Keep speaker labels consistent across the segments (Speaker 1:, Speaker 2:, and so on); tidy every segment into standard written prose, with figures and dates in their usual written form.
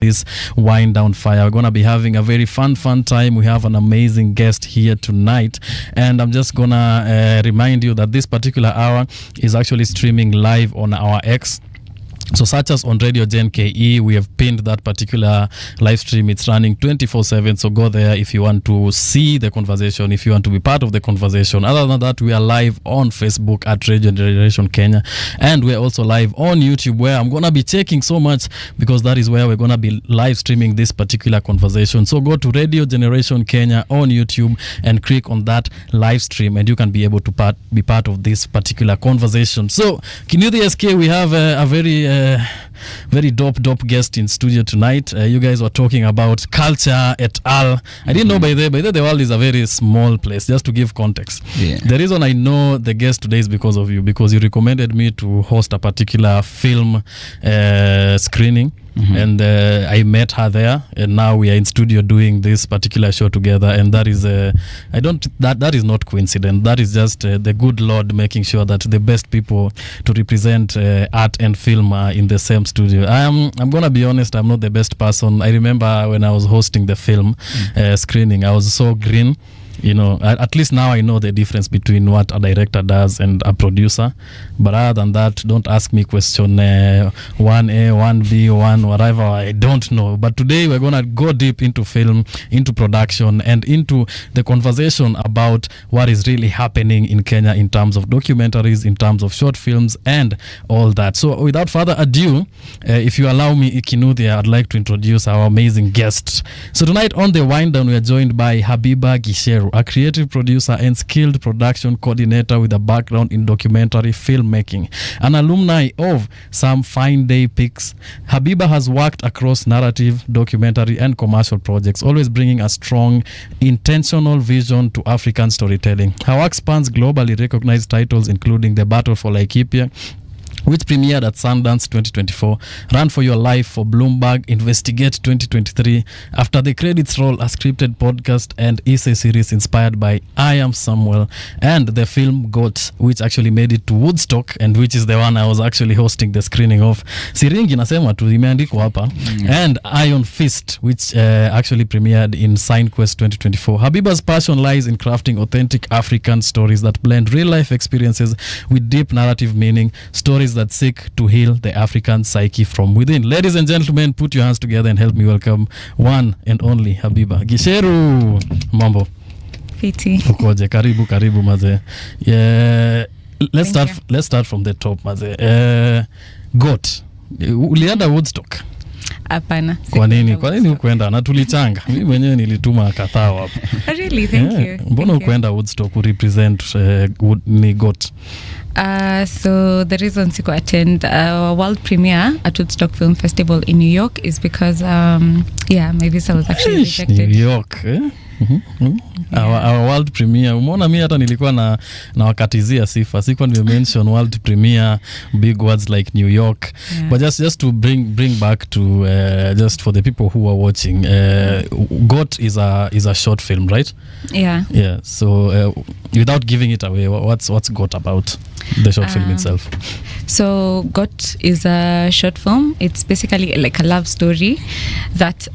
Speaker 1: this wind down fire. We're gonna be having a very fun time. We have an amazing guest here tonight, and I'm just gonna remind you that this particular hour is actually streaming live on our X. So search us on Radio Gen KE. We have pinned that particular live stream. It's running 24/7. So go there if you want to see the conversation, if you want to be part of the conversation. Other than that, we are live on Facebook at Radio Generation Kenya, and we're also live on YouTube, where I'm gonna be checking so much because that is where we're gonna be live streaming this particular conversation. So go to Radio Generation Kenya on YouTube and click on that live stream, and you can be able to be part of this particular conversation. So Kinuthi SK, we have a very dope guest in studio tonight. You guys were talking about culture et al. I didn't know by the world is a very small place. Just to give context, the reason I know the guest today is because of you, because you recommended me to host a particular film screening. And I met her there, and now we are in studio doing this particular show together. And that is that is not coincidence. That is just the good Lord making sure that the best people to represent art and film are in the same studio. I'm gonna be honest, I'm not the best person. I remember when I was hosting the film screening, I was so green. You know, at least now I know the difference between what a director does and a producer. But other than that, don't ask me question 1A, 1B, 1 whatever. I don't know. But today we're going to go deep into film, into production, and into the conversation about what is really happening in Kenya in terms of documentaries, in terms of short films, and all that. So without further ado, if you allow me, Kinuthi, I'd like to introduce our amazing guest. So tonight on the Wind Down, we are joined by Habiba Gicheru, a creative producer and skilled production coordinator with a background in documentary filmmaking, an alumni of some Fine Day Pics. Habiba has worked across narrative, documentary, and commercial projects, always bringing a strong, intentional vision to African storytelling. Her work spans globally recognized titles, including The Battle for Laikipia, which premiered at Sundance 2024, Run for Your Life for Bloomberg, Investigate 2023, After the Credits Roll, a scripted podcast and essay series inspired by I Am Samuel, and the film Goat, which actually made it to Woodstock, and which is the one I was actually hosting the screening of. Siringi nasema tu imeandikwa hapa. And Iron Fist, which actually premiered in SignQuest 2024. Habiba's passion lies in crafting authentic African stories that blend real-life experiences with deep narrative meaning, stories that seek to heal the African psyche from within. Ladies and gentlemen, put your hands together and help me welcome one and only Habiba Gicheru. Mambo
Speaker 2: Fiti.
Speaker 1: Ukoje? Karibu maze. Yeah, let's start from the top maze. Goat, ulienda Woodstock?
Speaker 2: Hapana.
Speaker 1: Kwa nini ukwenda? Na tulichanga. Mimi mwenyewe nilituma kadhaa hapo.
Speaker 2: Really? Thank you.
Speaker 1: Mbona ukwenda Woodstock ku represent ni Goat?
Speaker 2: So the reason to attend world premiere at Woodstock Film Festival in New York is because my visa was actually rejected.
Speaker 1: New York, Our world premiere. Umeona mimi hata nilikuwa na wakatizia sifa. Sikuwa nimemention world premiere, big words like New York. But just to bring back to just for the people who are watching, Goat is a short film, right?
Speaker 2: Yeah.
Speaker 1: So without giving it away, what's Goat about? The short film itself.
Speaker 2: So Goat is a short film. It's basically like a love story that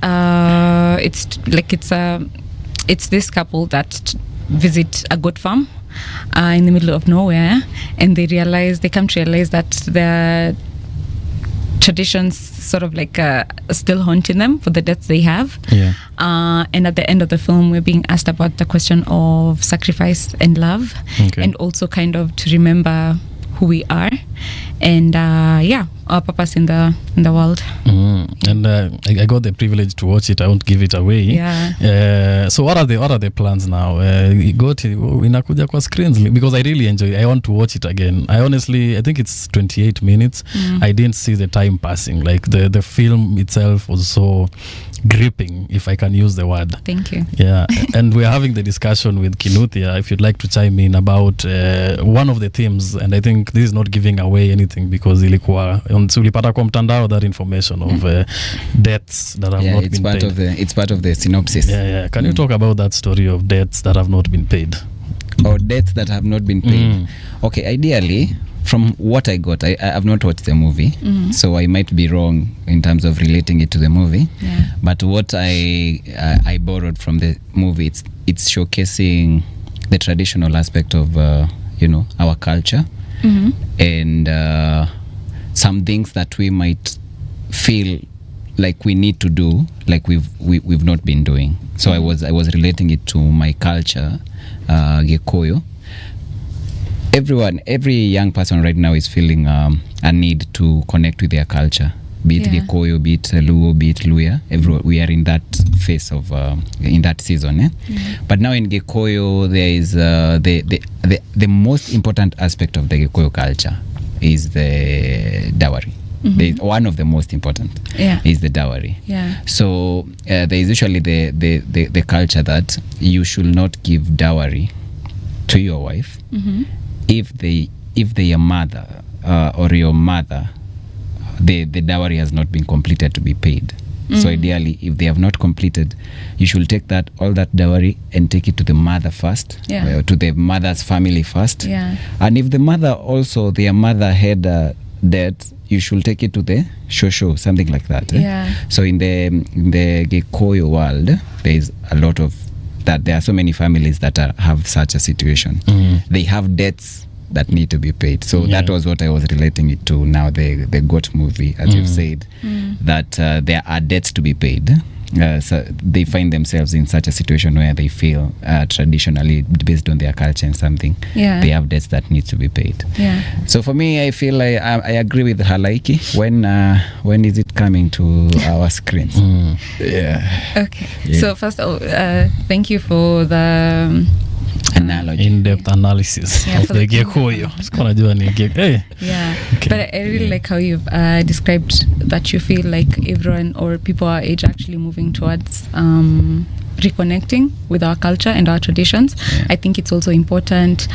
Speaker 2: it's this couple that visit a goat farm in the middle of nowhere, and they come to realize that their traditions sort of like still haunting them for the deaths they have. And at the end of the film, we're being asked about the question of sacrifice and love, and also kind of to remember who we are, and our purpose in the world.
Speaker 1: And I got the privilege to watch it. I won't give it away. So what are the plans now? Goat inakuja kwa screens because I really enjoy it. I want to watch it again. I think it's 28 minutes. I didn't see the time passing. Like the film itself was so gripping, if I can use the word.
Speaker 2: Thank you.
Speaker 1: And we're having the discussion with Kinuthi, if you'd like to chime in about one of the themes, and I think this is not giving away anything because ilikuwa ulipata kwa mtandao that information of deaths that have not been paid.
Speaker 3: It's part of the synopsis.
Speaker 1: Can you talk about that story of debts that have not been paid?
Speaker 3: Or debts that have not been paid? Okay, ideally from what I got, I have not watched the movie, so I might be wrong in terms of relating it to the movie.
Speaker 2: Yeah.
Speaker 3: But what I borrowed from the movie, it's showcasing the traditional aspect of our culture, and some things that we might feel like we need to do, like we've not been doing. So I was relating it to my culture, Gikuyu. Every young person right now is feeling a need to connect with their culture, be it Gikuyu, be it Luo, be it Luya. We are in that phase of in that season. But now in Gikuyu, there is the most important aspect of the Gikuyu culture is the dowry. One of the most important is the dowry. So there is usually the culture that you should not give dowry to your wife if their mother or your mother, the dowry has not been completed to be paid. So ideally, if they have not completed, you should take all that dowry and take it to the mother first, to the mother's family first. And if the mother also, their mother had debt, you should take it to the shosho, something like that. So in the Gikuyu world, there is a lot of that. There are so many families that have such a situation. They have debts that need to be paid. So that was what I was relating it to now, the GOAT movie, as you've said, that there are debts to be paid. So they find themselves in such a situation where they feel traditionally, based on their culture and something, they have debts that need to be paid. So for me, I feel I agree with Halaiki. When is it coming to our screens?
Speaker 2: Okay. So first of all, thank you for the
Speaker 3: analogy,
Speaker 1: in-depth analysis of the Gikuyu.
Speaker 2: But I really like how you've described that you feel like everyone or people our age actually moving towards reconnecting with our culture and our traditions. I think it's also important.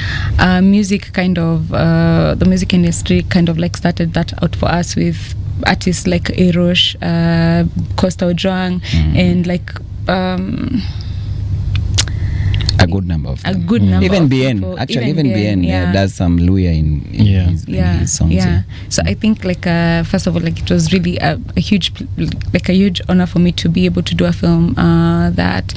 Speaker 2: Music kind of the music industry kind of like started that out for us with artists like Erosh, Costa Ojwang, and like
Speaker 3: a good number of them.
Speaker 2: Even
Speaker 3: BN, actually, even BN does some Luya in his songs.
Speaker 2: So I think like first of all, like it was really a huge honor for me to be able to do a film that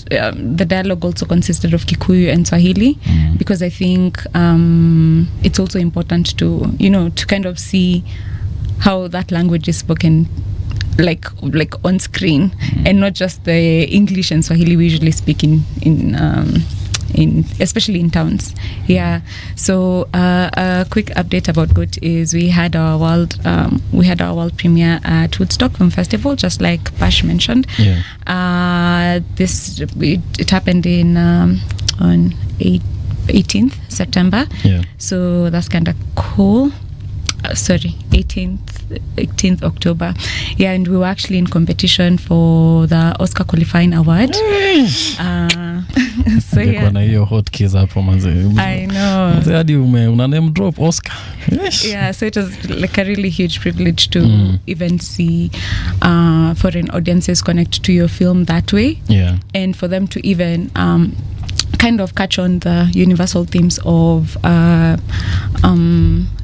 Speaker 2: the dialogue also consisted of Kikuyu and Swahili, because I think it's also important to to kind of see how that language is spoken like on screen, and not just the English and Swahili we usually speak in especially in towns. So a quick update about GOAT is we had our world premiere at Woodstock Film Festival, just like Pash mentioned. It happened on 18th September. So that's kind of cool. 18th October. And we were actually in competition for the Oscar qualifying award. So I know.
Speaker 1: Una name drop Oscar.
Speaker 2: So it was like a really huge privilege to even see foreign audiences connect to your film that way. And for them to even kind of catch on the universal themes of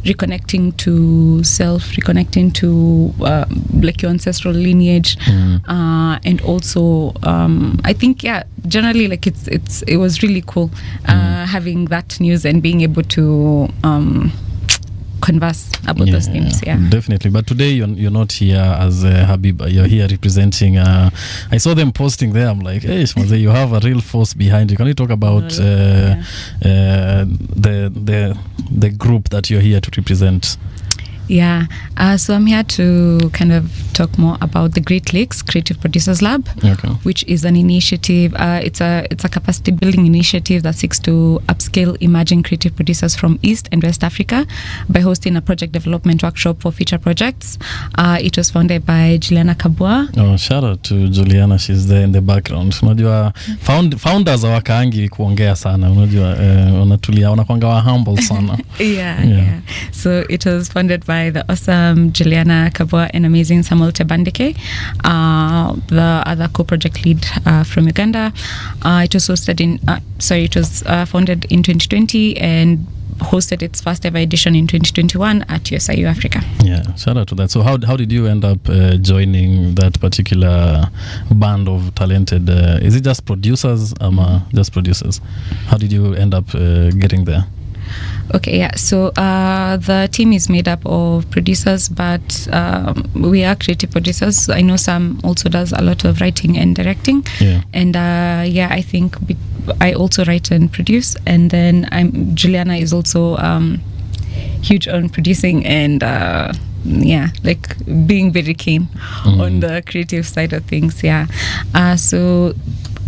Speaker 2: reconnecting to self, reconnecting to like your ancestral lineage, and also I think generally like it was really cool having that news and being able to converse about those themes.
Speaker 1: Definitely. But today you're not here as Habiba. You're here representing I saw them posting there. I'm like, hey Shmaze, you have a real force behind you. Can you talk about the group that you're here to represent?
Speaker 2: So I'm here to kind of talk more about the Great Lakes Creative Producers Lab, which is an initiative. It's a capacity building initiative that seeks to upscale emerging creative producers from East and West Africa by hosting a project development workshop for feature projects. It was founded by Juliana Kabua.
Speaker 1: Shout out to Juliana, she's there in the background. Unajua founders wakaangi kuongea sana, unajua wanatulia, wanakuanga wa humble sana.
Speaker 2: So it was founded by the awesome Juliana Kabua and amazing Samuel Tebandike, the other co-project lead from Uganda. It was hosted it was founded in 2020, and hosted its first ever edition in 2021 at USIU Africa.
Speaker 1: Yeah, shout out to that. So how did you end up joining that particular band of talented, is it just producers? Just producers. How did you end up getting there?
Speaker 2: Okay, yeah. So the team is made up of producers, but we are creative producers. I know Sam also does a lot of writing and directing.
Speaker 1: Yeah.
Speaker 2: And I think I also write and produce. And then Juliana is also huge on producing and being very keen on the creative side of things. Yeah. So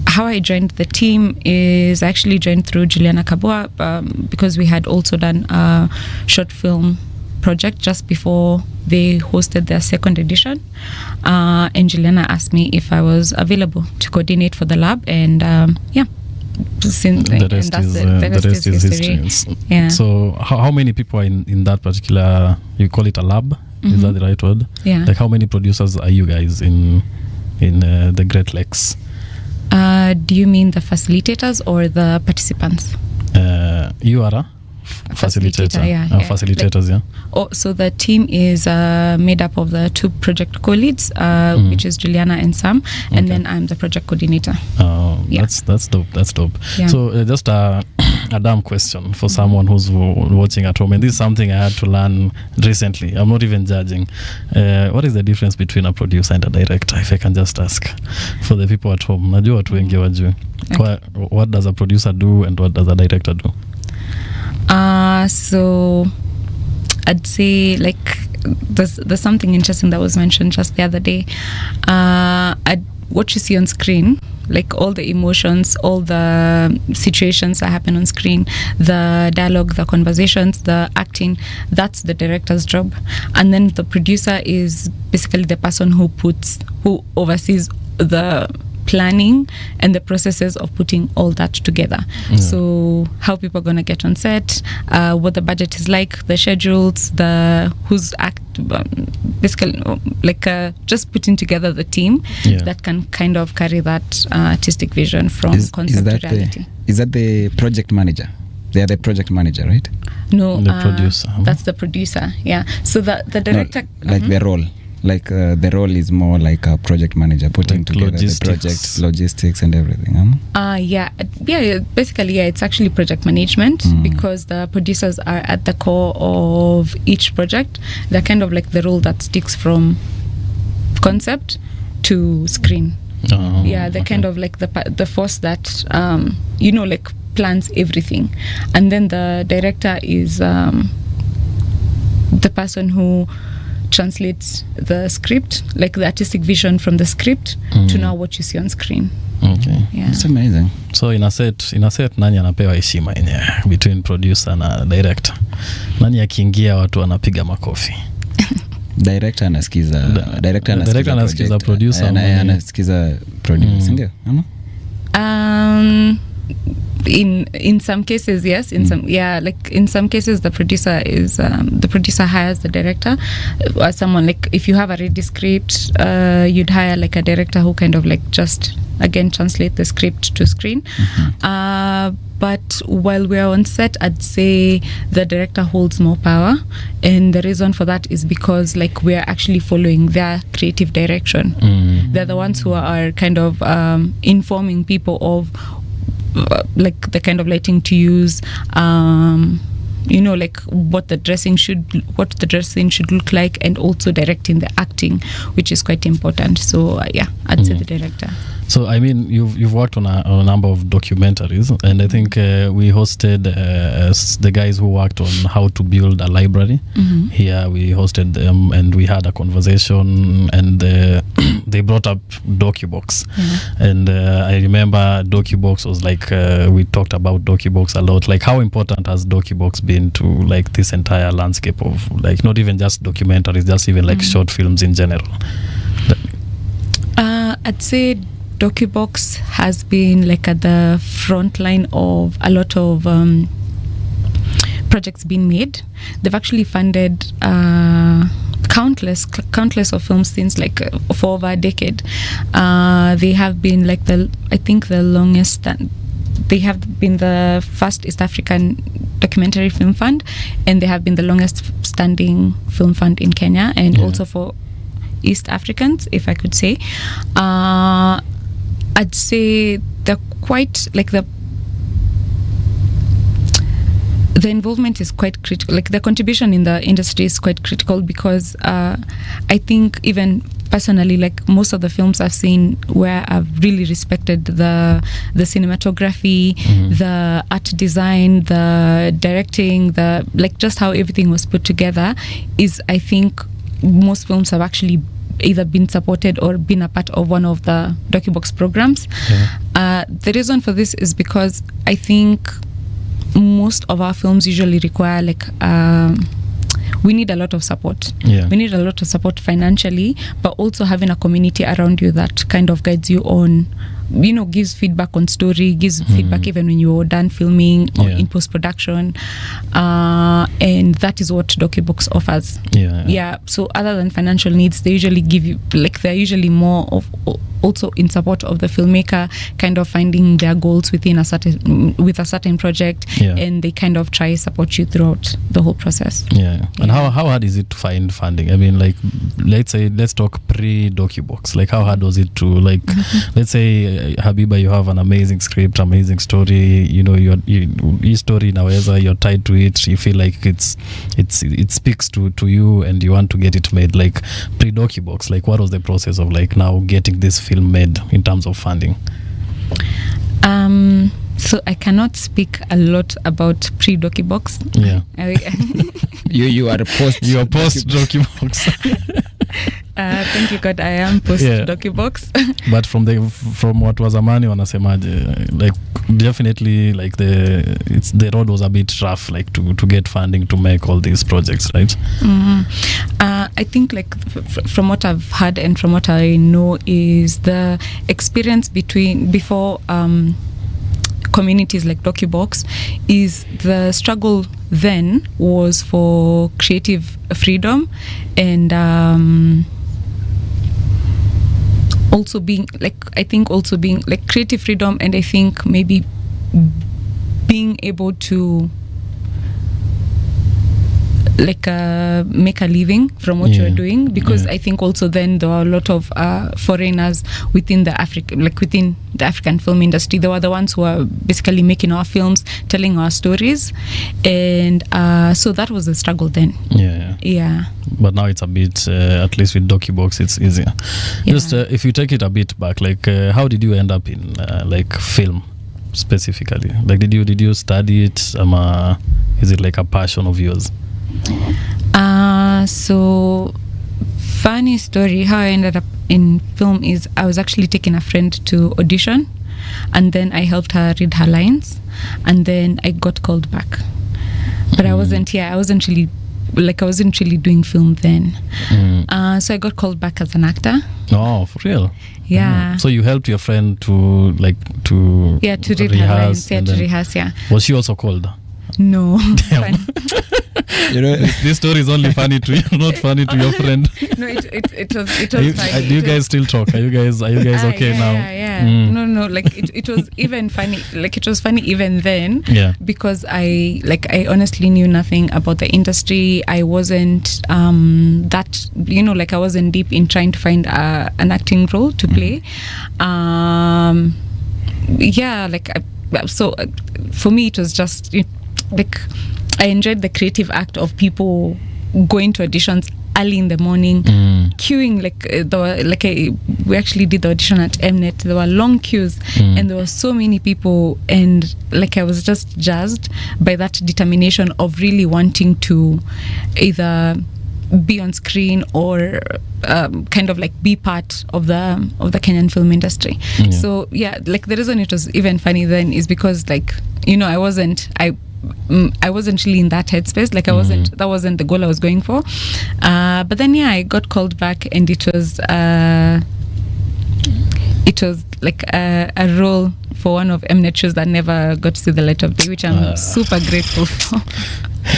Speaker 2: how I joined the team is actually joined through Juliana Kabua because we had also done a short film project just before they hosted their second edition, and Juliana asked me if I was available to coordinate for the lab, and
Speaker 1: the rest is history.
Speaker 2: Yeah.
Speaker 1: So how many people are in that particular, you call it a lab? Is that the right word?
Speaker 2: Yeah.
Speaker 1: Like how many producers are you guys in the Great Lakes?
Speaker 2: Do you mean the facilitators or the participants?
Speaker 1: You are a facilitator. Facilitators, yeah.
Speaker 2: Oh, so the team is made up of the two project co-leads, which is Juliana and Sam, and then I'm the project coordinator.
Speaker 1: Oh, that's dope. That's dope.
Speaker 2: Yeah.
Speaker 1: So just a dumb question for someone who's watching at home, and this is something I had to learn recently. I'm not even judging. What is the difference between a producer and a director, if I can just ask for the people at home? Najua watu wengi wajue. What does a producer do and what does a director do?
Speaker 2: So I'd say like there's something interesting that was mentioned just the other day. What you see on screen, like all the emotions, all the situations that happen on screen, the dialogue, the conversations, the acting, that's the director's job. And then the producer is basically the person who oversees the planning and the processes of putting all that together. So how people are going to get on set, what the budget is like, the schedules, who's basically like just putting together the team that can kind of carry that artistic vision from concept to reality.
Speaker 3: Is that the project manager? They are the project manager, right?
Speaker 2: No,
Speaker 1: the producer.
Speaker 2: That's the producer. Yeah. So the director,
Speaker 3: like their role. Like the role is more like a project manager, putting
Speaker 1: like
Speaker 3: together
Speaker 1: logistics.
Speaker 3: The project, logistics and everything.
Speaker 2: Basically, it's actually project management because the producers are at the core of each project. They're kind of like the role that sticks from concept to screen. They're kind of like the force that like plans everything, and then the director is the person who translates the script, like the artistic vision from the script to now what you see on screen.
Speaker 1: Okay.
Speaker 2: Yeah.
Speaker 3: It's amazing.
Speaker 1: So in a set nani anapewa heshima yenyewe between producer na director? Nani akiingia watu wanapiga makofi?
Speaker 3: Director anasikiza
Speaker 1: producer,
Speaker 3: anasikiza producer, ndio?
Speaker 2: In some cases, yes. In some cases the producer hires the director, or someone, like if you have a ready script, you'd hire like a director who kind of like just again translate the script to screen. But while we're on set, I'd say the director holds more power, and the reason for that is because like we're actually following their creative direction. They're the ones who are kind of informing people of like the kind of lighting to use, like what the dressing should look like, and also directing the acting, which is quite important. So I'd say the director.
Speaker 1: So I mean, you've worked on a number of documentaries, and I think we hosted the guys who worked on how to build a library. Here we hosted them, and we had a conversation, and they brought up DocuBox, and I remember DocuBox was like we talked about DocuBox a lot. Like, how important has DocuBox been to like this entire landscape of like not even just documentaries, just even like short films in general?
Speaker 2: I'd say DocuBox has been like at the front line of a lot of projects being made. They've actually funded countless of films since like for over a decade. They have been like the longest they have been the first East African documentary film fund, and they have been the longest standing film fund in Kenya, and also for East Africans, if I could say. I'd say they're quite like the involvement is quite critical, like the contribution in the industry is quite critical, because I think even personally, like most of the films I've seen where I've really respected the cinematography, the art design, the directing, the like just how everything was put together, is I think most films have actually either been supported or been a part of one of the DocuBox programs. The reason for this is because I think most of our films usually require like we need a lot of support. We need a lot of support financially, but also having a community around you that kind of guides you on, you know, gives feedback on story, gives feedback even when you're done filming or in post-production, and that is what DocuBox offers. So other than financial needs, they usually give you, like, they're usually more of also in support of the filmmaker kind of finding their goals within a certain project, and they kind of try support you throughout the whole process.
Speaker 1: And how hard is it to find funding? I mean, like, let's talk pre-DocuBox. Like, how hard was it to, like, let's say Habiba, you have an amazing script, amazing story, you know, your story naweza, you're tied to it, you feel like it speaks to you and you want to get it made. Like pre-DocuBox, like what was the process of like now getting this film made in terms of funding?
Speaker 2: So I cannot speak a lot about pre-DocuBox.
Speaker 3: You are post
Speaker 1: DocuBox.
Speaker 2: Thank you God, I am post DocuBox.
Speaker 1: But from what was Amani wanasemaje, like definitely like the road was a bit rough, like to get funding to make all these projects, right?
Speaker 2: I think like from what I've heard and from what I know is the experience before communities like DocuBox is the struggle then was for creative freedom, and also being like, I think also being like creative freedom, and I think maybe being able to like make a living from what you're doing, because I think also then there were a lot of foreigners within the African film industry. They were the ones who were basically making our films, telling our stories, and so that was the struggle then.
Speaker 1: But now it's a bit at least with DocuBox it's easier. Just if you take it a bit back, like how did you end up in like film specifically? Like did you study it, is it like a passion of yours? So funny story, how I ended up in film is I was actually taking a friend to audition, and then I helped her read her lines, and then I got called back. But I wasn't really doing film then. So I got called back as an actor. Oh, for real?
Speaker 2: Yeah.
Speaker 1: So you helped your friend to read
Speaker 2: her lines, to rehearse.
Speaker 1: Was she also called?
Speaker 2: No.
Speaker 1: Damn. You know, this story is only funny to you, not funny to your friend.
Speaker 2: No, it was funny.
Speaker 1: Do you guys still talk? Are you guys okay now?
Speaker 2: No, like it was even funny. Like it was funny even then. Because I honestly knew nothing about the industry. I wasn't that, you know, like I wasn't deep in trying to find an acting role to play. So for me it was just like I enjoyed the creative act of people going to auditions early in the morning, queuing, we actually did the audition at Mnet. There were long queues, and there were so many people, and like I was just jazzed by that determination of really wanting to either be on screen or kind of like be part of the Kenyan film industry. So like the reason it was even funny then is because, like, you know, I wasn't really in that headspace. Like that wasn't the goal I was going for. But then I got called back, and it was like a role for one of Mnet shows that never got to see the light of day, which I'm super grateful for.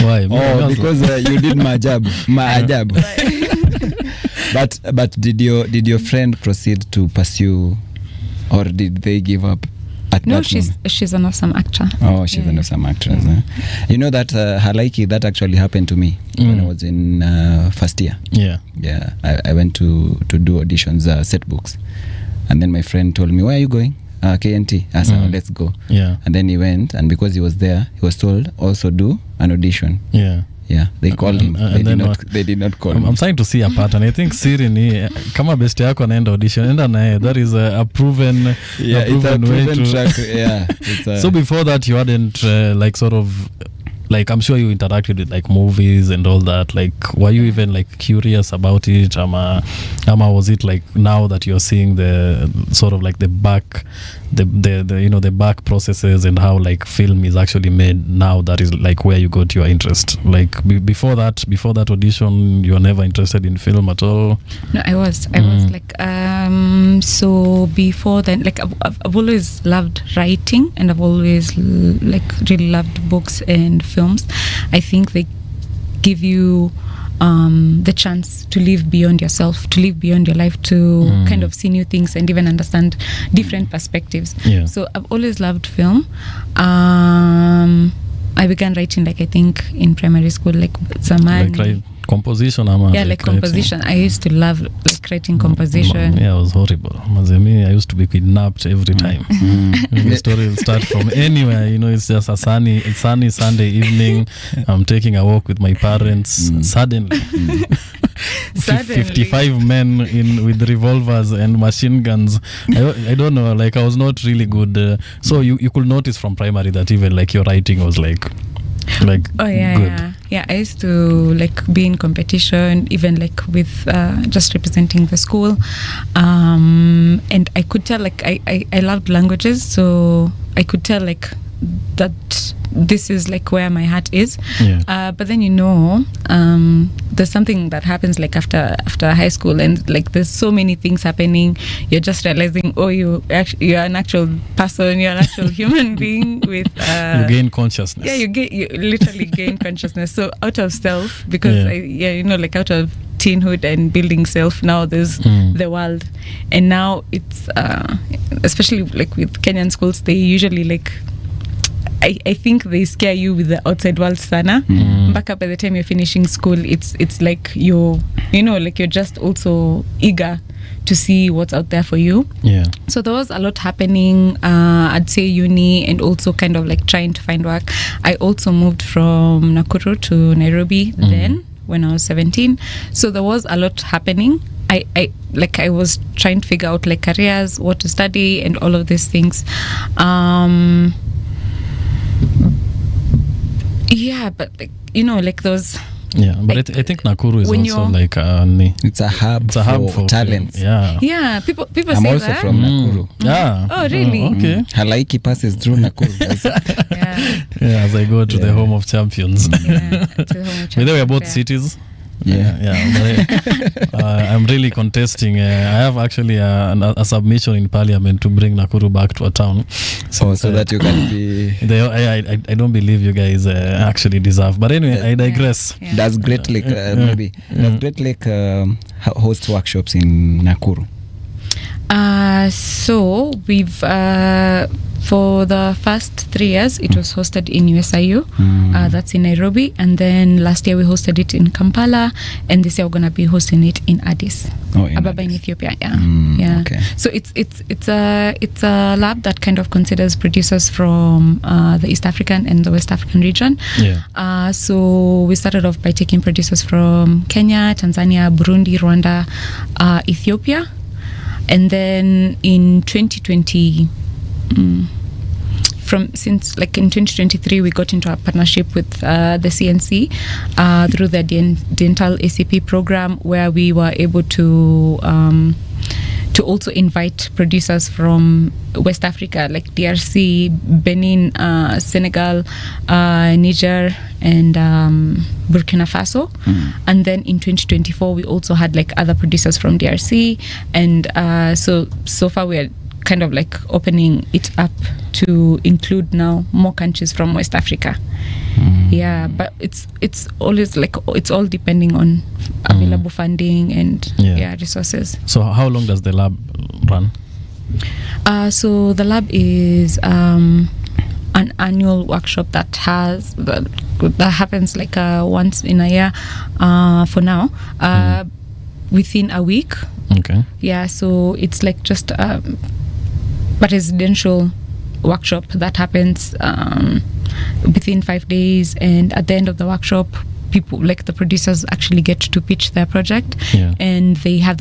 Speaker 1: Why?
Speaker 3: Because you did Maajab. But did your friend proceed to pursue, or did they give up at
Speaker 2: No,
Speaker 3: that
Speaker 2: she's an awesome actor.
Speaker 3: Oh, she's an awesome actress. You know that Halaiki, that actually happened to me when I was in first year.
Speaker 1: Yeah.
Speaker 3: Yeah, I went to do auditions, set books. And then my friend told me, where are you going? KNT. I said, let's go.
Speaker 1: Yeah.
Speaker 3: And then he went, and because he was there, he was told also do an audition.
Speaker 1: Yeah.
Speaker 3: Yeah, they called him. They did not call him.
Speaker 1: I'm trying to see a pattern. I think Siri ni kama best yako anaenda audition, enda naye. That is a proven,
Speaker 3: it's a
Speaker 1: way
Speaker 3: proven
Speaker 1: to
Speaker 3: track. Yeah.
Speaker 1: So before that, you hadn't like sort of like, I'm sure you interacted with like movies and all that. Like, were you even like curious about it? Ama was it like now that you're seeing the sort of like the back back processes and how like film is actually made now, that is like where you got your interest? Like before that audition, you were never interested in film at all?
Speaker 2: No, I was like so before then, like I've always loved writing, and I've always like really loved books and films. I think they give you the chance to live beyond yourself, to live beyond your life, to kind of see new things and even understand different perspectives.
Speaker 1: Yeah.
Speaker 2: So I've always loved film. I began writing like I think in primary school, like Zamani.
Speaker 1: Like composition,
Speaker 2: like composition. I used to love like writing composition.
Speaker 1: Yeah, it was horrible. Mazemi, I used to be kidnapped every time. The story will start from anywhere. It's just a sunny Sunday evening. I'm taking a walk with my parents. Suddenly, 55 men with revolvers and machine guns. I don't know. Like I was not really good. So you could notice from primary that even like your writing was like good.
Speaker 2: I used to like be in competition, even like with just representing the school, and I could tell like I loved languages, so I could tell like that this is like where my heart is. But then there's something that happens like after high school, and like there's so many things happening. You're just realizing, you're an actual person, you're an actual human being with
Speaker 1: you gain consciousness.
Speaker 2: You literally gain consciousness. So out of self, because like out of teenhood and building self, now there's the world. And now it's especially like with Kenyan schools, they usually like I think they scare you with the outside world sana. Back up by the time you're finishing school, it's like you're just also eager to see what's out there for you. So there was a lot happening. I'd say uni, and also kind of like trying to find work. I also moved from Nakuru to Nairobi then when I was 17. So there was a lot happening. I was trying to figure out like careers, what to study, and all of these things. But like those.
Speaker 1: But like, I think Nakuru is also like
Speaker 3: it's a hub for talents.
Speaker 2: Yeah, people
Speaker 3: I'm
Speaker 2: say
Speaker 3: also
Speaker 2: that.
Speaker 3: from Nakuru.
Speaker 2: Oh, really?
Speaker 1: Okay.
Speaker 3: Halaiki passes through Nakuru.
Speaker 1: As I go to the home of champions.
Speaker 2: To the home of champions.
Speaker 1: Whether we are both cities. But I'm really contesting. I have actually a submission in Parliament to bring Nakuru back to a town.
Speaker 3: So that you can be.
Speaker 1: I don't believe you guys actually deserve. But anyway, I digress.
Speaker 3: Does Great Lake maybe? Does Great Lake host workshops in Nakuru?
Speaker 2: So we've for the first 3 years it was hosted in USIU, that's in Nairobi, and then last year we hosted it in Kampala, and this year we're gonna be hosting it in Addis Ababa in Ethiopia. Okay. So it's a lab that kind of considers producers from the East African and the West African region. So we started off by taking producers from Kenya, Tanzania, Burundi, Rwanda, Ethiopia. And then in 2020, in 2023, we got into a partnership with the CNC through the dental ACP program, where we were able to also invite producers from West Africa, like DRC, Benin, Senegal, Niger, and Burkina Faso. And then in 2024 we also had like other producers from DRC, and so far we are kind of like opening it up to include now more countries from West Africa. But it's always like it's all depending on available funding and resources.
Speaker 1: So how long does the lab run?
Speaker 2: So the lab is an annual workshop that happens like once in a year for now, within a week.
Speaker 1: Okay.
Speaker 2: Yeah, so it's like just a residential workshop that happens within 5 days, and at the end of the workshop, people like the producers actually get to pitch their project, and they have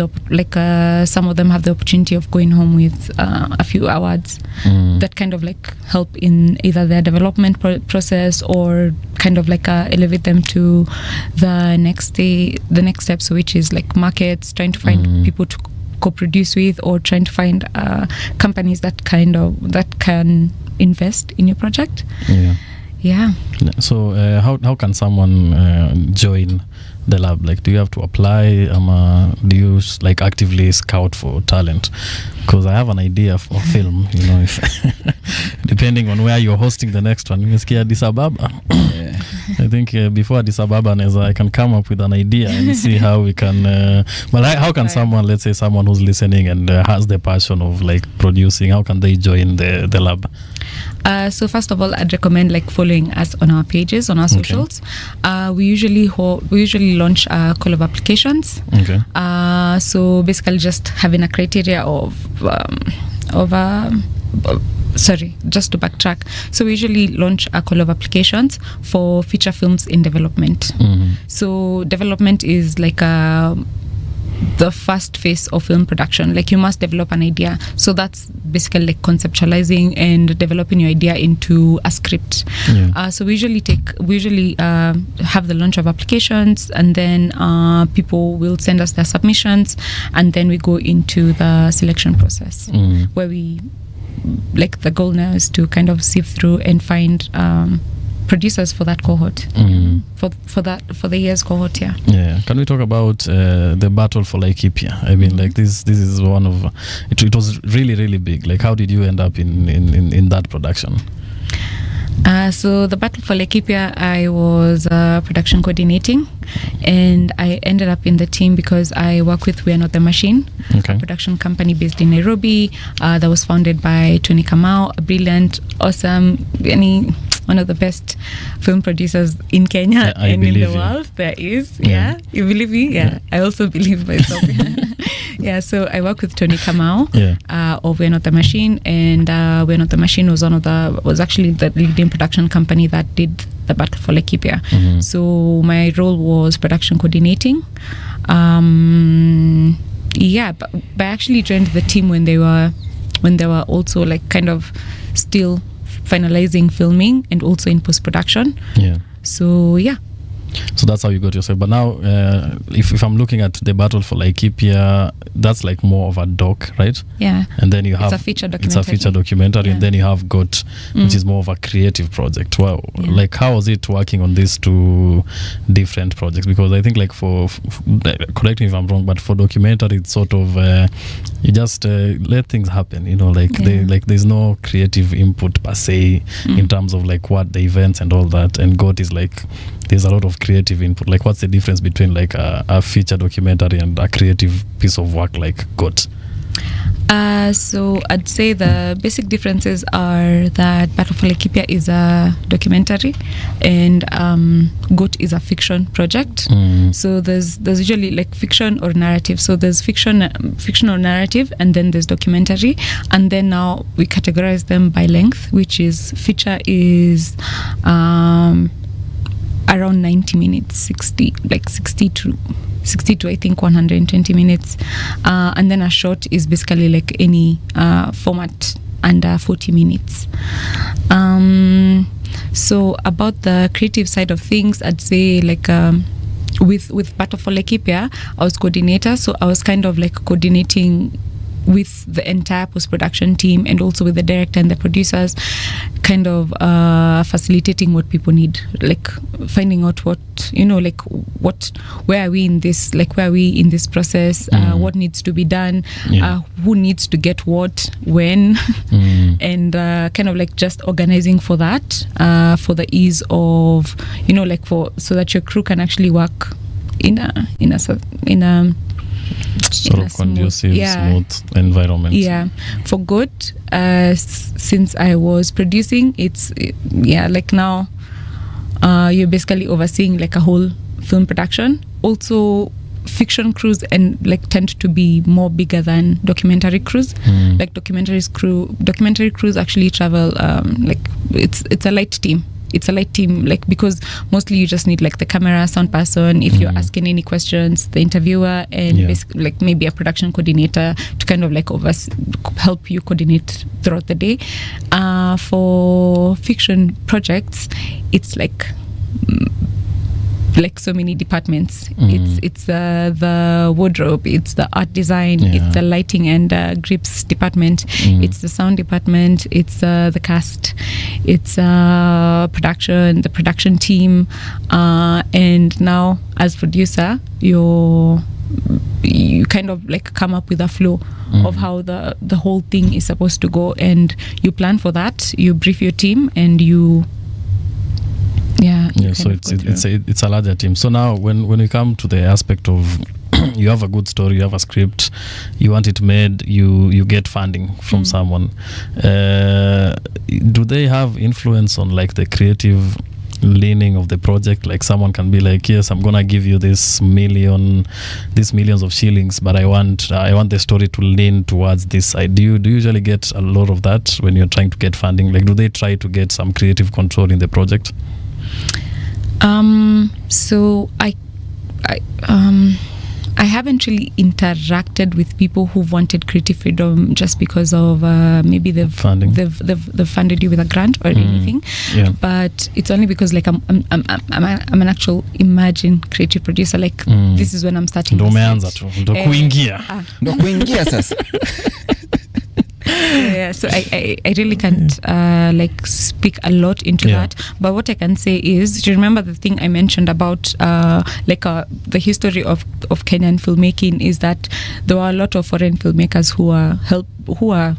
Speaker 2: some of them have the opportunity of going home with a few awards that kind of like help in either their development process or kind of like elevate them to the next steps, which is like markets, trying to find people to co-produce with, or trying to find companies that can invest in your project. So how can someone join the lab? Like, do you have to apply? Do you like actively scout for talent? Because I have an idea for film, you know, if depending on where you're hosting the next one. Nimesikia Addis Ababa. I think before Addis Ababa, I can come up with an idea and see how we can. How can someone, let's say someone who's listening and has the passion of like producing, how can they join the lab? So first of all, I'd recommend like following us on our pages, on our socials. We usually launch a call of applications.
Speaker 1: Okay.
Speaker 2: So basically, just having a criteria just to backtrack. So we usually launch a call of applications for feature films in development. So development is like the first phase of film production. Like, you must develop an idea. So that's basically like conceptualizing and developing your idea into a script. So we usually have the launch of applications, and then people will send us their submissions, and then we go into the selection process, where we like, the goal now is to kind of sift through and find producers for that cohort, for the year's cohort.
Speaker 1: Can we talk about the battle for Laikipia? I mean, like this is one of it was really, really big. Like, how did you end up in that production?
Speaker 2: So the battle for Laikipia, I was production coordinating, and I ended up in the team because I work with We Are Not the Machine, a production company based in Nairobi, that was founded by Tony Kamau, a brilliant, awesome, one of the best film producers in Kenya and in the world. There is. You believe me? I also believe myself. So I work with Tony Kamau of We Are Not the Machine, and We Are Not the Machine was actually the leading production company that did the battle for Laikipia. So my role was production coordinating. But I actually joined the team when they were also like kind of still finalizing filming and also in post-production.
Speaker 1: So that's how you got yourself. But now, if I'm looking at the battle for Laikipia, that's like more of a doc, right? And then you have
Speaker 2: it's a feature documentary.
Speaker 1: And then you have GOT, which is more of a creative project. Wow. Like, how was it working on these two different projects? Because I think like for correct me if I'm wrong, but for documentary, it's sort of you just let things happen. You know, like there's no creative input per se in terms of like what the events and all that. And GOT is like, there's a lot of creative input. Like, what's the difference between like a feature documentary and a creative piece of work like GOT?
Speaker 2: So I'd say the basic differences are that Battle for Laikipia is a documentary, and GOT is a fiction project. So there's usually like fiction or narrative. So there's fiction or narrative, and then there's documentary, and then now we categorize them by length, which is feature is around 90 minutes, 60 to I think 120 minutes, and then a short is basically like any format under 40 minutes. So about the creative side of things, I'd say like with Battle for Laikipia, I was coordinator, so I was kind of like coordinating with the entire post-production team and also with the director and the producers, kind of facilitating what people need, like finding out what, like where are we in this process, what needs to be done, who needs to get what, when, and kind of like just organizing for that, for the ease of, so that your crew can actually work in a
Speaker 1: sort
Speaker 2: in
Speaker 1: of
Speaker 2: a smooth-
Speaker 1: conducive,
Speaker 2: yeah.
Speaker 1: smooth environment.
Speaker 2: Yeah, for Goat, since I was producing, it's like now you're basically overseeing like a whole film production. Also, fiction crews and like tend to be more bigger than documentary crews. Like documentary crews actually travel like it's a light team. It's a light team, like, because mostly you just need like the camera, sound person, if you're asking any questions, the interviewer, and basically like maybe a production coordinator to kind of like help you coordinate throughout the day. For fiction projects, it's like so many departments. It's the wardrobe, it's the art design, it's the lighting and grips department, it's the sound department, it's the cast, it's production, the production team, and now as producer you kind of like come up with a flow of how the whole thing is supposed to go, and you plan for that, you brief your team, and you
Speaker 1: so it's a larger team. So now when we come to the aspect of you have a good story, you have a script, you want it made, you get funding from someone, do they have influence on like the creative leaning of the project? Like someone can be like, yes, I'm gonna give you these millions of shillings, but I want the story to lean towards this side. Do you usually get a lot of that when you're trying to get funding? Like, do they try to get some creative control in the project?
Speaker 2: So I haven't really interacted with people who wanted creative freedom just because of maybe they've funded you with a grant or anything. But it's only because like I'm an actual emerging creative producer. Like this is when I'm starting.
Speaker 1: Ndo kuingia
Speaker 3: sasa.
Speaker 2: Yeah, so I really can't like speak a lot into that, but what I can say is, do you remember the thing I mentioned about the history of Kenyan filmmaking is that there were a lot of foreign filmmakers who are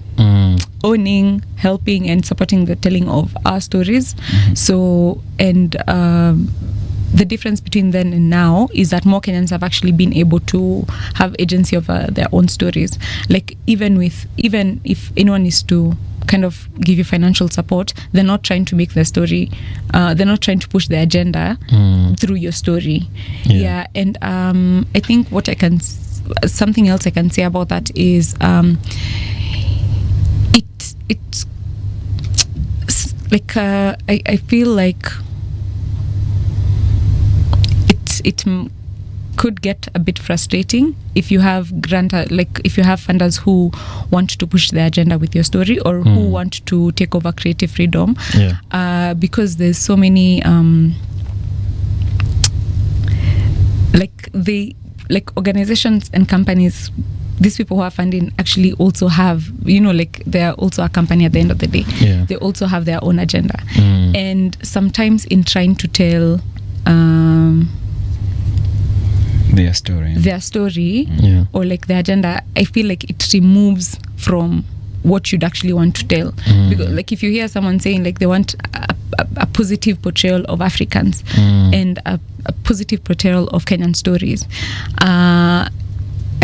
Speaker 2: owning, helping and supporting the telling of our stories. So and the difference between then and now is that more Kenyans have actually been able to have agency of their own stories. Like even if anyone is to kind of give you financial support, they're not trying to make the story, they're not trying to push the agenda through your story. And I think something else I can say about that is it's like I feel like it could get a bit frustrating if you have if you have funders who want to push the agenda with your story or who want to take over creative freedom, because there's so many organizations and companies. These people who are funding actually also have, they're also a company at the end of the day. They also have their own agenda, and sometimes in trying to tell
Speaker 3: their story
Speaker 2: or like the agenda, I feel like it removes from what you'd actually want to tell. Because like if you hear someone saying like they want a positive portrayal of Africans and a positive portrayal of Kenyan stories, I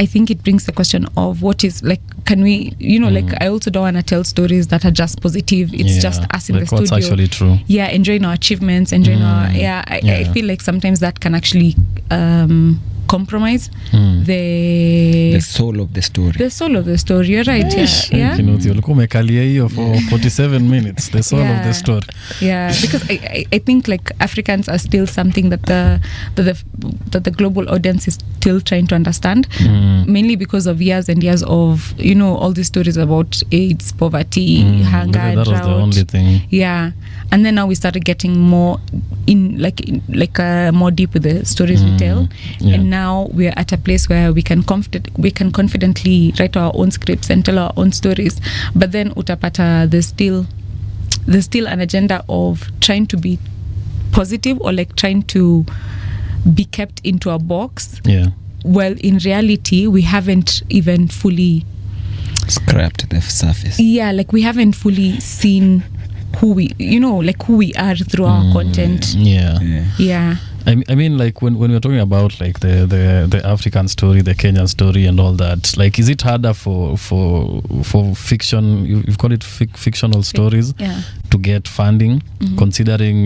Speaker 2: think it brings the question of what is like, can we, like I also don't want to tell stories that are just positive. It's just us in the studio.
Speaker 1: What's actually true.
Speaker 2: Enjoying our achievements, enjoying our I feel like sometimes that can actually compromise the
Speaker 3: soul of the story.
Speaker 2: The soul of the story, you're right.
Speaker 1: Umekalia hiyo for 47 minutes. The soul of the story.
Speaker 2: Because I think like Africans are still something that the global audience is still trying to understand, mainly because of years and years of all these stories about AIDS, poverty, hunger,
Speaker 1: that
Speaker 2: drought.
Speaker 1: was the only thing.
Speaker 2: And then now we started getting more more deep with the stories we tell, and now we're at a place where we can confidently write our own scripts and tell our own stories. But then utapata there's still an agenda of trying to be positive or like trying to be kept into a box. Well, in reality, we haven't even fully
Speaker 3: scrapped the surface.
Speaker 2: Like we haven't fully seen who we are through our content.
Speaker 1: I mean, like when we're talking about like the African story, the Kenyan story, and all that, like, is it harder for fiction? You've called it fictional stories to get funding, considering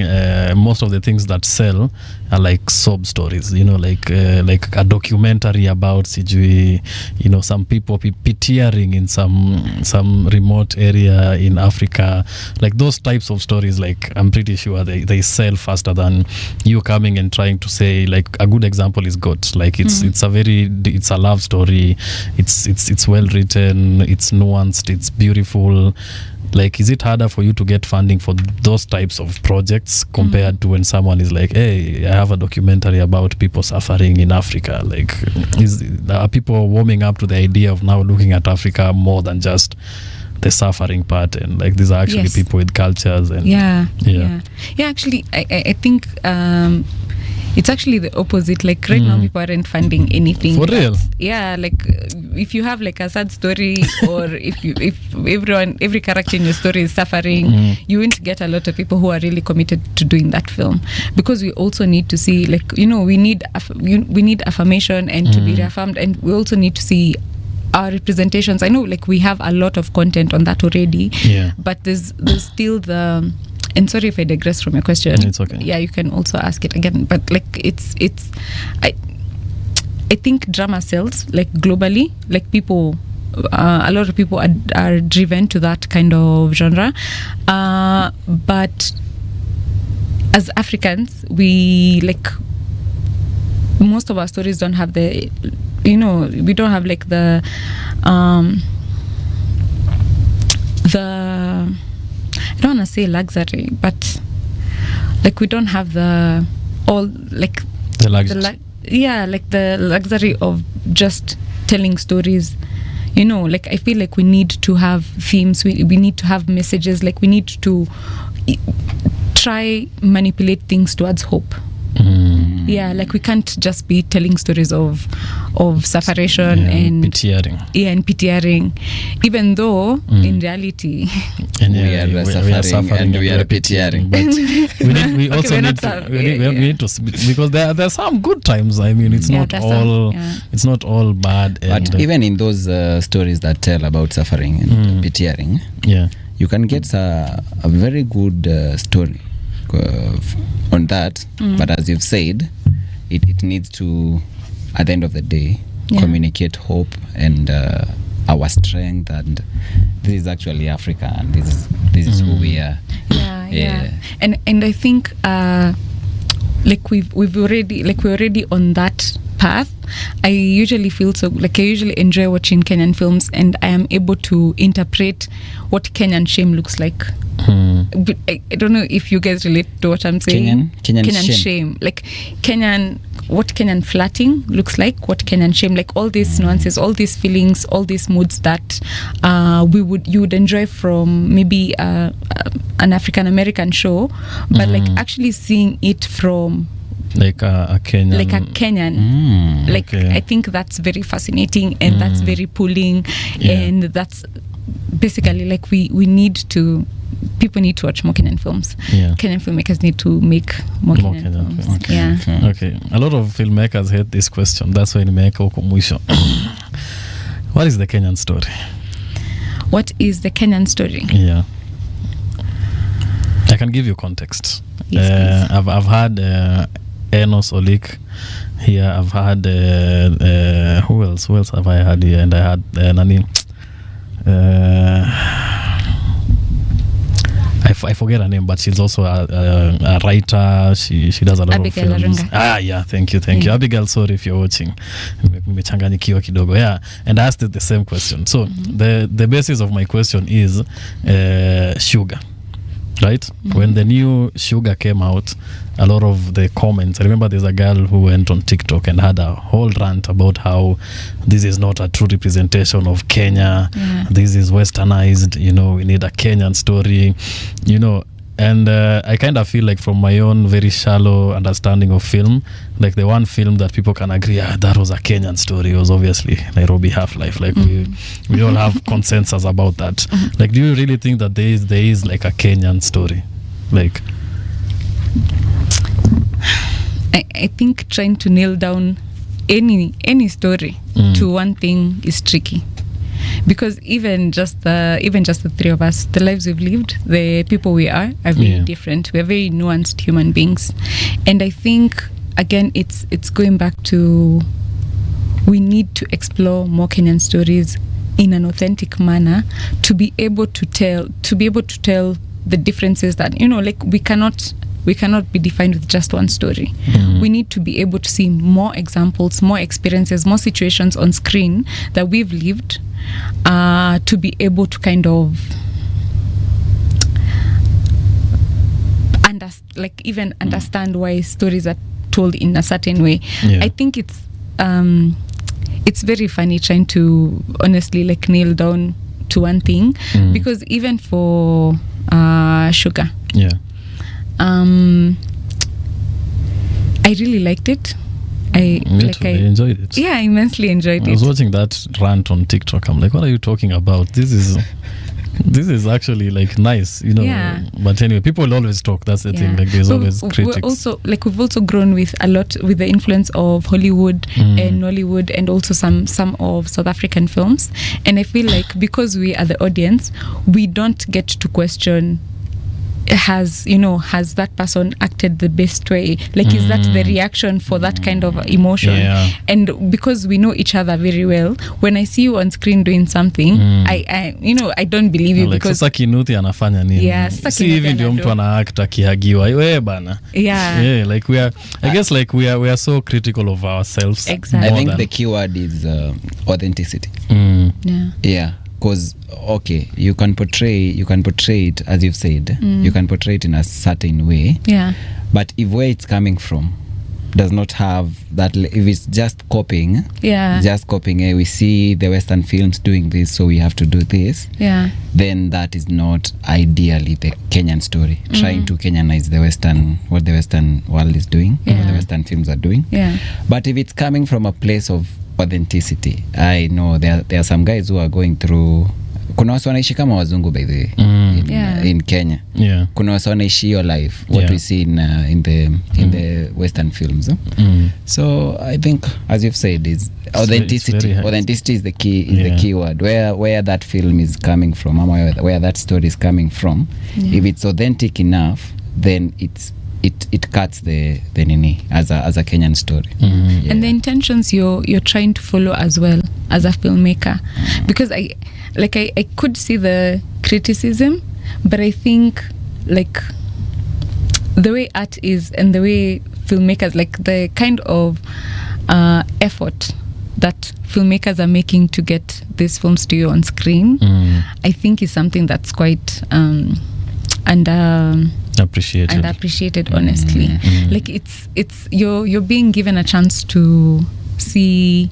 Speaker 1: most of the things that sell are like sob stories. You know, like a documentary about CGI. You know, some people tearing in some remote area in Africa. Like those types of stories, like I'm pretty sure they sell faster than you coming and trying to say, like, a good example is GOAT. Like it's a love story. It's well written. It's nuanced. It's beautiful. Like, is it harder for you to get funding for those types of projects compared to when someone is like, hey, I have a documentary about people suffering in Africa? Like, are people warming up to the idea of now looking at Africa more than just the suffering part, and like these are actually people with cultures? And
Speaker 2: actually I think it's actually the opposite. Like right now people aren't funding anything
Speaker 1: for real.
Speaker 2: Like if you have like a sad story or if every character in your story is suffering, you won't get a lot of people who are really committed to doing that film, because we also need to see, like, you know, we need affirmation and to be reaffirmed, and we also need to see our representations. I know, like, we have a lot of content on that already, but there's still the, and sorry if I digress from your question.
Speaker 1: It's okay.
Speaker 2: Yeah, you can also ask it again. But like I think drama sells, like, globally. Like people, a lot of people are driven to that kind of genre. But as Africans, we, like, most of our stories don't have the, you know, we don't have like the I don't want to say luxury, but like we don't have the luxury. Like the luxury of just telling stories. You know, like I feel like we need to have themes. We need to have messages. Like we need to try manipulate things towards hope. Yeah, like we can't just be telling stories of separation and
Speaker 1: PTRing.
Speaker 2: Yeah, and PTRing, even though in reality
Speaker 3: we are suffering and we are PTRing.
Speaker 1: But we also need to, because there are some good times. I mean, it's not all bad.
Speaker 3: But even in those stories that tell about suffering and PTRing, you can get a very good story on that, but as you've said, it needs to, at the end of the day, communicate hope and our strength, and this is actually Africa, and this is who we are. And I think like we're already on that path. I usually feel so, like, I usually enjoy watching Kenyan films, and I am able to interpret what Kenyan shame looks like. But I don't know if you guys relate to what I'm saying. Kenyan shame. Like what Kenyan flirting looks like, what Kenyan shame, like all these nuances, all these feelings, all these moods that you would enjoy from maybe an African American show, but like actually seeing it from
Speaker 1: like a Kenyan.
Speaker 2: I think that's very fascinating, and that's very pulling, and that's basically like we need to. People need to watch more Kenyan films. Kenyan filmmakers need to make more Kenyan films.
Speaker 1: Okay. A lot of filmmakers hate this question. That's why nimeweka huko mwisho. What is the Kenyan story?
Speaker 2: What is the Kenyan story?
Speaker 1: Yeah. I can give you context.
Speaker 2: Yes,
Speaker 1: I've had Enos Olik here. I've had who else have I had here? And I had Nani. I forget her name, but she's also a writer. She does a lot
Speaker 2: Abigail
Speaker 1: of films.
Speaker 2: Arunga.
Speaker 1: Thank you. Abigail, sorry if you're watching. Nimechanganyikiwa kidogo. And I asked it the same question. So the basis of my question is sugar. Right? When the new Sugar came out, a lot of the comments, I remember there's a girl who went on TikTok and had a whole rant about how this is not a true representation of Kenya. This is westernized, we need a Kenyan story, and I kind of feel like, from my own very shallow understanding of film, like the one film that people can agree that was a Kenyan story was obviously Nairobi Half-Life. Like we all have consensus about that. Like, do you really think that there is like a Kenyan story? Like,
Speaker 2: I think trying to nail down any story to one thing is tricky, because even just the three of us, the lives we've lived, the people we are very different. We're very nuanced human beings, and I think again it's going back to, we need to explore more Kenyan stories in an authentic manner to be able to tell the differences that, like, we cannot be defined with just one story. We need to be able to see more examples, more experiences, more situations on screen that we've lived, to be able to kind of understand why stories are told in a certain way. I think it's very funny trying to honestly like nail down to one thing, because even for Sugar, I really liked it. I
Speaker 1: enjoyed it.
Speaker 2: Yeah, I immensely enjoyed it.
Speaker 1: I was watching that rant on TikTok. I'm like, what are you talking about? This is actually like nice, But anyway, people always talk. That's the thing. Like, there's always critics.
Speaker 2: We've also grown with the influence of Hollywood and Nollywood, and also some of South African films. And I feel like because we are the audience, we don't get to question, has that person acted the best way? Like, is that the reaction for that kind of emotion? And because we know each other very well, when I see you on screen doing something, I don't believe you,
Speaker 1: like,
Speaker 2: because
Speaker 1: sasa Kinuthi anafanya nini? Si hivi ndio mtu ana act akihagiwa. Wewe bana. Like we are so critical of ourselves.
Speaker 2: Exactly.
Speaker 3: I think the key word is authenticity. Because you can portray it, as you've said, you can portray it in a certain way, but if where it's coming from does not have that, if it's just copying, we see the Western films doing this, so we have to do this, then that is not ideally the Kenyan story. Trying to Kenyanize what the Western world is doing, what the Western films are doing. But if it's coming from a place of authenticity, I know there are some guys who are going through, kuna watu wanaishi kama wazungu by the way in Kenya. Kuna watu wanaishi your life, what we see in the Western films. So I think, as you've said, is authenticity. Authenticity is the key word. Where that film is coming from, where that story is coming from. If it's authentic enough, then it cuts the nini as a Kenyan story.
Speaker 2: And the intentions you're trying to follow as well as a filmmaker, because I could see the criticism, but I think like the way art is and the way filmmakers, like the kind of effort that filmmakers are making to get these films to you on screen, I think is something that's quite appreciated honestly. Like it's you're being given a chance to see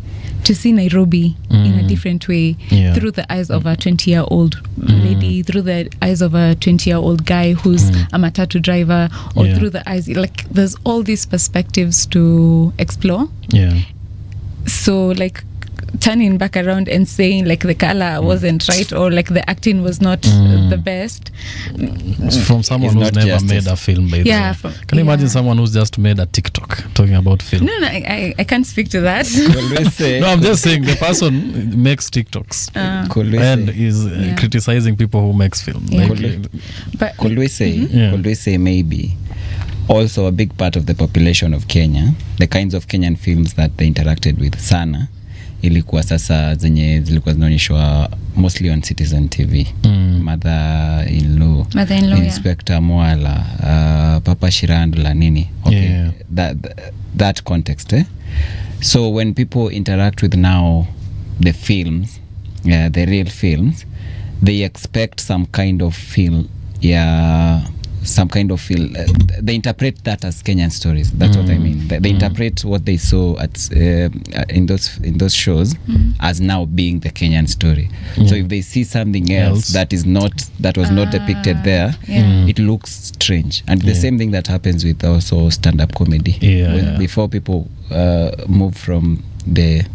Speaker 2: Nairobi in a different way, through the eyes of a 20-year-old lady, through the eyes of a 20-year-old guy who's a matatu driver, or through the eyes, like, there's all these perspectives to explore. So like turning back around and saying like the color wasn't right, or like the acting was not the best,
Speaker 1: from someone who's never made a film, by the way. Can you imagine someone who's just made a TikTok talking about film?
Speaker 2: No, I can't speak to that.
Speaker 1: No, I'm just saying the person makes TikToks and is criticizing people who makes film.
Speaker 3: But could we say maybe also a big part of the population of Kenya, the kinds of Kenyan films that they interacted with sana ilikuwa sasa zenye zilikuwa zinaonyeshwa mostly on Citizen TV. Mother-in-law, Inspector Mwala, Papa Shirandula nini. That context. So when people interact with now the films, the real films, they expect some kind of feel, they interpret that as Kenyan stories. That's what I mean. They interpret what they saw at in those shows as now being the Kenyan story. So if they see something else that was not depicted there, it looks strange. And the same thing that happens with also stand-up comedy. Before people move from the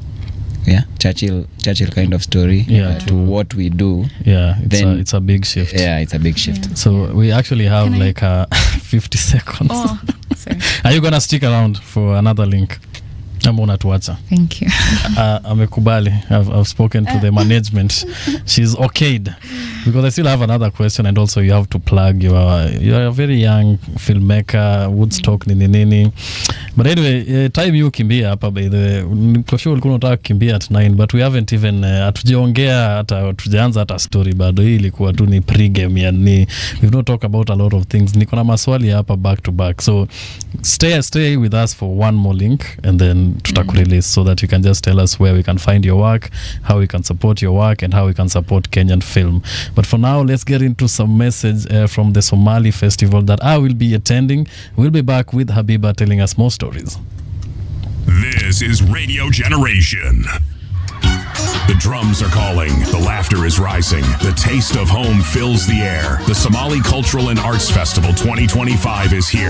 Speaker 3: Churchill kind of story to what we do. Then
Speaker 1: it's a big shift.
Speaker 3: It's a big shift.
Speaker 1: So we actually have a 50 seconds.
Speaker 2: Oh, sorry.
Speaker 1: Are you gonna stick around for another link? Ama unatuacha?
Speaker 2: Thank you.
Speaker 1: Amekubali. I've spoken to the management. She's okayed. Because I still have another question, and also you have to plug you're a very young filmmaker, Woodstock nini. But anyway, time you kimbia hapa by the kwa sure ulikuwa unataka kukimbia at 9, but we haven't even hatujaongea hata tujaanza hata story bado. Hii ilikuwa tu ni pre-game, yani we've not talked about a lot of things. Niko na maswali hapa back to back. So stay with us for one more link, and then tutakurelease so that you can just tell us where we can find your work, how we can support your work, and how we can support Kenyan film. But for now, let's get into some message from the Somali festival that I will be attending. We'll be back with Habiba telling us more stories.
Speaker 4: This is Radio Generation. The drums are calling, the laughter is rising, the taste of home fills the air. The Somali Cultural and Arts Festival 2025 is here.